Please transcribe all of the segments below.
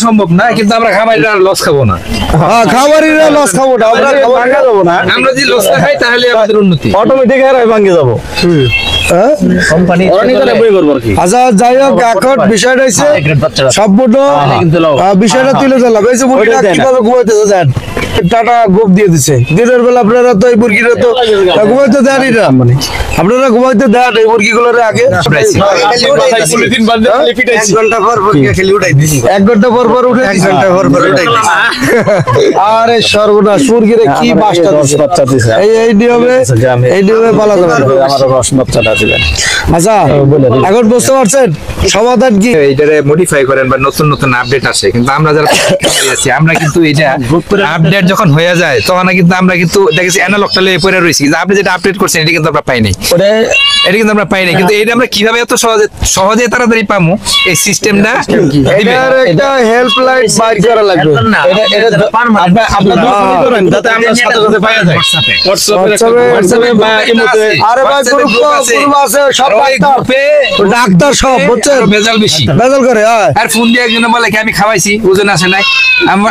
সম্ভব না, কিন্তু আমরা খামারিরা লস খাবো না। হ্যাঁ, খামারিরা লস খাবো না, আমরা ভাঙা যাবো না। আমরা যদি লস খাই তাহলে আমাদের উন্নতি অটোমেটিক ভাঙে যাবো। কোম্পানি আচ্ছা, যাই হোক, এখন বিষয়টা হচ্ছে সম্পূর্ণ বিষয়টা তুলে ধরলাম। এই যে মুরগিটা কিভাবে ঘুমাইতেছে দেন, টাটা গোপ দিয়ে দিচ্ছে। দিনের বেলা আপনারা তো এই মুরগিটা তো ঘুমাইতে দেন না, আপনারা ঘুমাইতে দেন এই মুরগিগুলোর আগে 1 ঘন্টা পর পর উঠে 1 ঘন্টা পর পর উঠে। আরে সর্বনাশ, মুরগিরে কি বাচ্চা দিচ্ছে। এই নিয়মে পালা যাবে। আচ্ছা, এখন বুঝতে পারছেন সমাধান কি? এইটারে মডিফাই করেন বা নতুন নতুন আপডেট আসে, কিন্তু আমরা যারা আছি আমরা কিন্তু এটা আপডেট যখন হয়ে যায় তখন কিন্তু আমরা কিন্তু দেখেছি অ্যানালগটা লয়ে পড়ে রইছি, যে আপনি যেটা আপডেট করছেন এটা কিন্তু আমরা পাই নাই, এটা কিন্তু আমরা পাই নাই। কিন্তু এটা আমরা কিভাবে এত সহজে তাড়াতাড়ি পাবো, এই সিস্টেমটা এটার একটা হেল্পলাইন বাইর করা লাগবে। হোয়াটসঅ্যাপে বা ইমোতে, আরে ভাই গ্রুপ আছে, সব ডাক্তার সব বুঝছেন, ভেজাল বেশি, ভেজাল করে। আর ফোন দিয়ে একজনে বলে কি আমি খাওয়াইছি ওজন আসে নাই,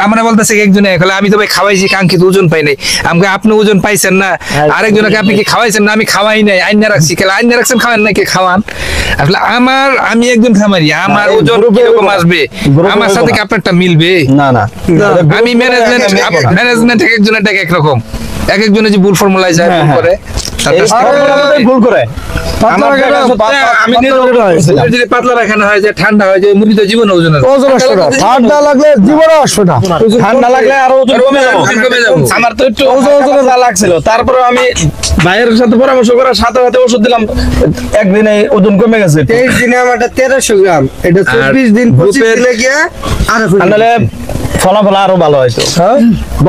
আমরা বলতেছে একজনে বলে আমি তো ভাই খাওয়াইছি কাঙ্ক্ষিত ওজন পাই নাই। আমাকে আপনি ওজন পাইছেন না, আরেকজনকে আপনি কি খাওয়াইছেন না, আমি খাওয়াই নাই, আইনা রাখছি। খেলা আইনা রাখছেন, খাওয়ান নাকি খাওয়ান। আসলে আমি একজন খামারি, আমার ওজন কিরকম আসবে, আমার সাথে কি আপনারটা মিলবে? না না, আমি ম্যানেজমেন্ট একজনের এক একরকম, এক একজনের যে ভুল ফর্মুলায় যায় ভুল করে, ভুল করে। পাতলা রাখানো হয় যে ঠান্ডা হয় যে মুরগি তো জীবন ওজন আসবে না, ঠান্ডা লাগলে জীবন আসবে না, ঠান্ডা লাগলে আরো ওজন কমে যাবে। আমার তো একটু ওজনে যা লাগছিল, তারপরে আমি ভাইয়ের সাথে পরামর্শ করার সাথে সাথে ওষুধ দিলাম, একদিনে ওজন কমে গেছে। 23 দিনে আমারটা 1300 গ্রাম, এটা 24 দিন 25 দিনে গিয়ে আরো ফলাফল আরো ভালো হয়তো।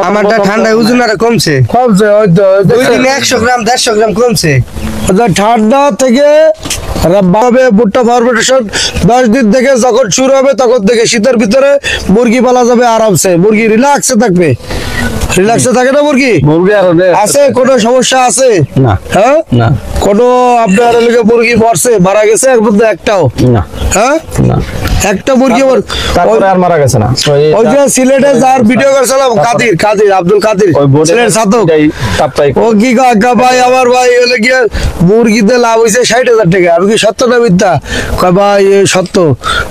আমারটা ঠান্ডায় ওজন আরো কমছে হয়তো 2 দিনে 100 গ্রাম 150 গ্রাম কমছে। ঠান্ডা থেকে ভুট্টা ফার্মেন্টেশন 10 দিন থেকে যখন শুরু হবে তখন থেকে শীতের ভিতরে মুরগি পালা যাবে আরামসে, মুরগি রিল্যাক্সে থাকবে। রিল্যাক্সে থাকে না মুরগি আছে? কোনো সমস্যা আছে না? হ্যাঁ, না কোনো আপনার মুরগি মরছে মারা গেছে একটাও? না। হ্যাঁ, একটা মুরগি তারপরে আর মারা গেছে না। ওই যে সিলেটে যার ভিডিও করছিলাম কাদির আব্দুল কাদির, সিলেট ছাতক, ও কি কাকা ভাই আমার ভাই হলে গিয়ে মুরগিতে লাভ হয়েছে 60,000 টাকা। আমি কি সত্য না মিথ্যা? কয় ভাই সত্য।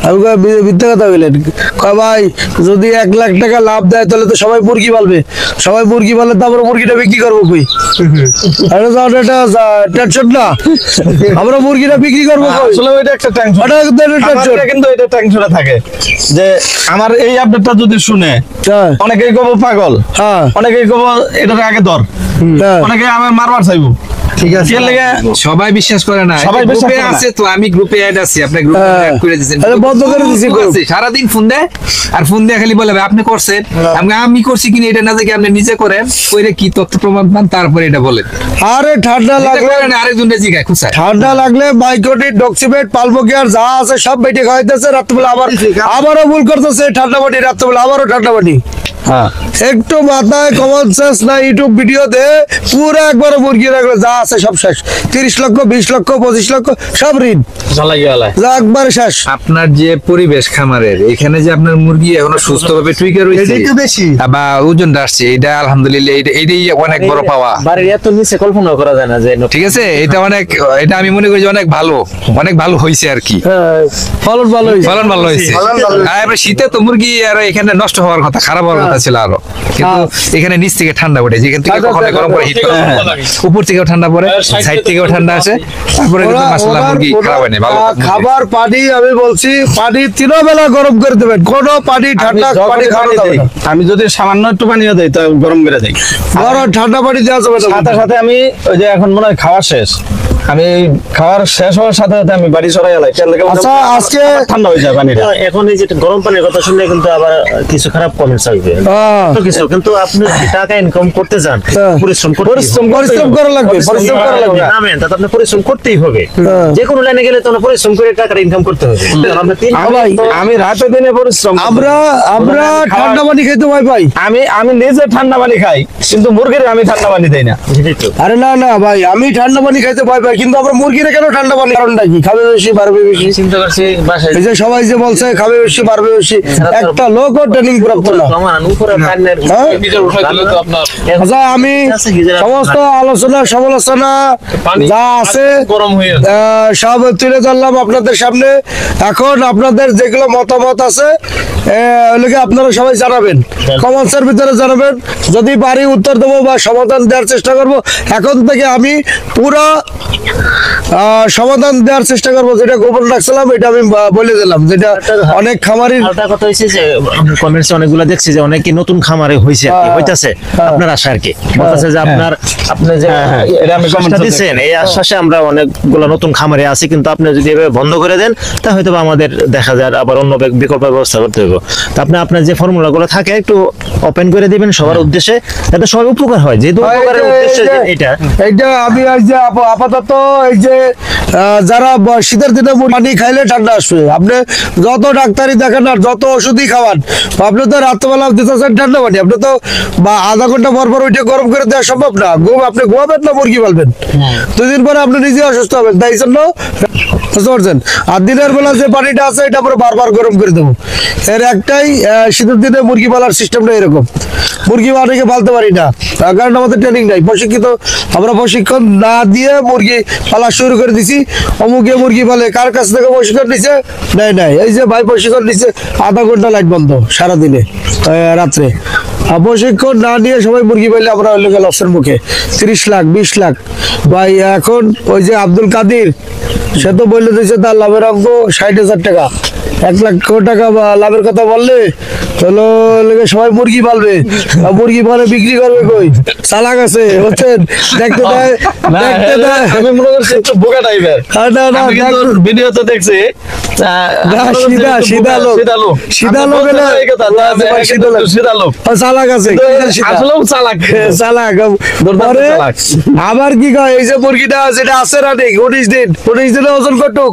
আমি মিথ্যা কথা বললেন? কয় ভাই যদি 1 লাখ টাকা লাভ দেয় তাহলে তো সবাই মুরগি পালবে, সবাই মুরগি পাললে তারপরে মুরগিটা বিক্রি করবো কই? টেনশন না, আমরা মুরগিটা বিক্রি করবো। আসলে ওইটা একটা টেনশন, কিন্তু এটা টেনশনে থাকে যে আমার এই আপডেটটা যদি শুনে অনেকেই কব পাগল, অনেকেই কব এটার আগে ধর, অনেকে আমার মারবার চাইবো। ঠিক আছে, সবাই বিশ্বাস করে না, সবাই গ্রুপে আছে তো, আমি গ্রুপে অ্যাড আছি, আপনি গ্রুপে অ্যাড করে দিয়েছেন, বন্ধ করে দিয়েছি। সারা দিন ফোন দেয় আর ফোন দিয়ে খালি বলে আপনি করছেন, আমি করছি কিনা এটা না দেখে আপনি নিজে করেন, কইরে কি তথ্য প্রমাণ পান তারপরে এটা বলেন। আরে ঠান্ডা লাগলে আরেকজনের জিগায় খুঁচায়, ঠান্ডা লাগলে মাইক্রোটিন ডক্সিমেট পালমোকিয়ার যা আছে সব বেটে খাওয়াইতেছে, রাত্রিবেলা আবারও ভুল করতেছে, ঠান্ডা পানি রাত্রিবেলা আবারও ঠান্ডা পানি। একটু মাথায় কমন সেন্স না, ইউটিউব ভিডিও দে পুরো একবার মুরগি রাখলে যা আছে সব শেষ। 30 লক্ষ 20 লক্ষ 25 লক্ষ সব ঋণ একবার শেষ। আপনার যে পরিবেশ খামারের এখানে যে আপনার মুরগি এখনো সুস্থ ভাবে টুইকে রয়েছে বা ওজন আসছে, এটা আলহামদুলিল্লাহ এটাই অনেক বড় পাওয়া। বাড়ির এত নিচে কল্পনা করা যায় না যে, ঠিক আছে, এটা আমি মনে করি যে অনেক ভালো হয়েছে আর কি, ফলন ভালো হয়েছে। শীতে তো মুরগি আর এখানে নষ্ট হওয়ার কথা, খারাপ হওয়ার কথা ছিল আরো, কিন্তু এখানে নিচ থেকে ঠান্ডা পড়ে, যেখান থেকে কখনো গরম পড়ে, হিট করে, উপর থেকেও ঠান্ডা পড়ে, সাইড থেকেও ঠান্ডা আসে, তারপরে কিন্তু মাশাআল্লাহ মুরগি খারাপ হয় না, ভালো। খাবার পানি আমি বলছি পানি 3 বেলা গরম করে দেবেন, কোনো পানি ঠান্ডা পানি খাওয়া যাবে না। আমি যদি সামান্য একটু পানিও দেই তো গরম করে দেই, গরম ঠান্ডা পানি দেওয়া যাবে না। সাথে সাথে আমি ওই যে এখন মনে হয় খাওয়া শেষ, আমি খাওয়ার শেষ হওয়ার সাথে সাথে আমি বাড়ি সরাই এলাই। আচ্ছা, আজকে ঠান্ডা হয়ে যায় পানিটা। এখন এই যে গরম পানির কথা শুনলে কিন্তু আবার কিছু খারাপ কমেন্টস আসবে, কিছু কিন্তু আপনি টাকা ইনকাম করতে চান, পরিশ্রম করা লাগবে, নামেন তাতে আপনি পরিশ্রম করতেই হবে। যে কোনো লাইনে গেলে তো পরিশ্রম করে টাকা ইনকাম করতে হবে। আমি রাতে দিনে পরিশ্রম, আমরা ঠান্ডা পানি খেতে ভয় পাই। আমি নিজে ঠান্ডা পানি খাই, কিন্তু মুরগির আমি ঠান্ডা পানি দেই না। আরে না ভাই, আমি ঠান্ডা পানি খাইতে ভয় পাই কিন্তু আমরা মুরগিরে কেন ঠান্ডা পানি কারণটা কি? খাবে বেশি বাড়বে বেশি। চিন্তা করছি বাসায় এই যে সবাই যে বলছে খাবে বেশি বাড়বে বেশি, একটা লোকও ট্রেনিং প্রাপ্ত না। কমান উপরে পান্নের হ্যাঁ? নিজের উঠাই দিলে তো আপনার আচ্ছা, আমি সমস্ত আলোচনা সমালোচনা যা আছে গরম হয়ে যাচ্ছে। সব তুলে ধরলাম আপনাদের সামনে। এখন আপনাদের যেগুলো মতামত আছে ওগুলোকে আপনারা সবাই জানাবেন, কমেন্টসের ভিতরে জানাবেন। যদি পারি উত্তর দেবো বা সমাধান দেওয়ার চেষ্টা করব। এখন থেকে আমি পুরো সমাধান দেওয়ার চেষ্টা করবো। যেটা গোপন রাখছিলাম এটা আমি বলে দিলাম, যেটা অনেক খামারির আরেকটা কথা হইছে যে কমেন্টসে অনেকগুলো দেখছি যে অনেকে নতুন খামারে হইছে আর কি, হইতাছে আপনার আশা আর কি বলতেছে যে আপনি যে এটা আমি আশ্বাসটা দিচ্ছেন, এই আশ্বাসে আমরা অনেকগুলো নতুন খামারে আছি, কিন্তু আপনি যদি এভাবে বন্ধ করে দেন তা হয়তো আমাদের দেখা যায় আবার অন্য বিকল্প ব্যবস্থা করতে হবে। তো আপনি আপনার যে ফর্মুলাগুলো থাকে একটু ওপেন করে দিবেন সবার উদ্দেশ্যে, যাতে সবাই উপকার হয়, যেহেতু উপকারের উদ্দেশ্যে এটা এইটা আমি আজ যে আপাতত এই যে যারা শীতের দিনে পানি খাইলে ঠান্ডা আসবে, আপনি যত ডাক্তারি দেখেন আর যত ওষুধই খাওয়ান, আপনি তো রাত্রেবেলা দিতেছেন ঠান্ডা পানি, আপনি তো বা আধা ঘন্টা পর পর ওইটা গরম করে দেওয়া সম্ভব না। আপনি ঘুমাবেন না মুরগি পালবেন, 2 দিন পরে আপনি নিজে অসুস্থ হবেন। তাই জন্য বুঝতে পারছেন, আর দিনের বেলা যে পানিটা আছে এটা আমরা বারবার গরম করে দেবো। এর একটাই শীতের দিনে মুরগি পালার সিস্টেমটা এরকম, মুরগি অনেকে পালতে পারি না, কারণ আমাদের ট্রেনিং নাই, প্রশিক্ষিত আমরা প্রশিক্ষণ না দিয়ে মুরগি পালা শুরু করে দিছি। অমুকে মুরগি পালে, কার কাছ থেকে প্রশিক্ষণ নিচ্ছে? নাই। এই যে ভাই প্রশিক্ষণ নিচ্ছে, আধা ঘন্টা লাইট বন্ধ সারাদিনে রাত্রে। প্রশিক্ষণ না নিয়ে সবাই মুরগি পাইলে আমরা হইলে লসের মুখে। 30 লাখ 20 লাখ ভাই। এখন ওই যে আব্দুল কাদির, সে তো বলে দিয়েছে তার লাভের অঙ্ক 60,000 টাকা। 1 লক্ষ টাকা লাভের কথা বললে হলো সবাই মুরগি পালবে, মুরগি পালে বিক্রি করবে কই? চালাক আছে বুঝছেন, দেখতে দেয় দেখতে দেয়। আমি মনে করছি একটু বোকা টাইপের। না আমি কিন্তু ভিডিওতে দেখছি সিধা লোক হলে সিধা লোক চালাক আছে, আসলেও চালাক। চালাক। পরে আবার কি কয়, এই যে মুরগিটা যেটা আছে রানিং 19 দিনে ওজন কটুক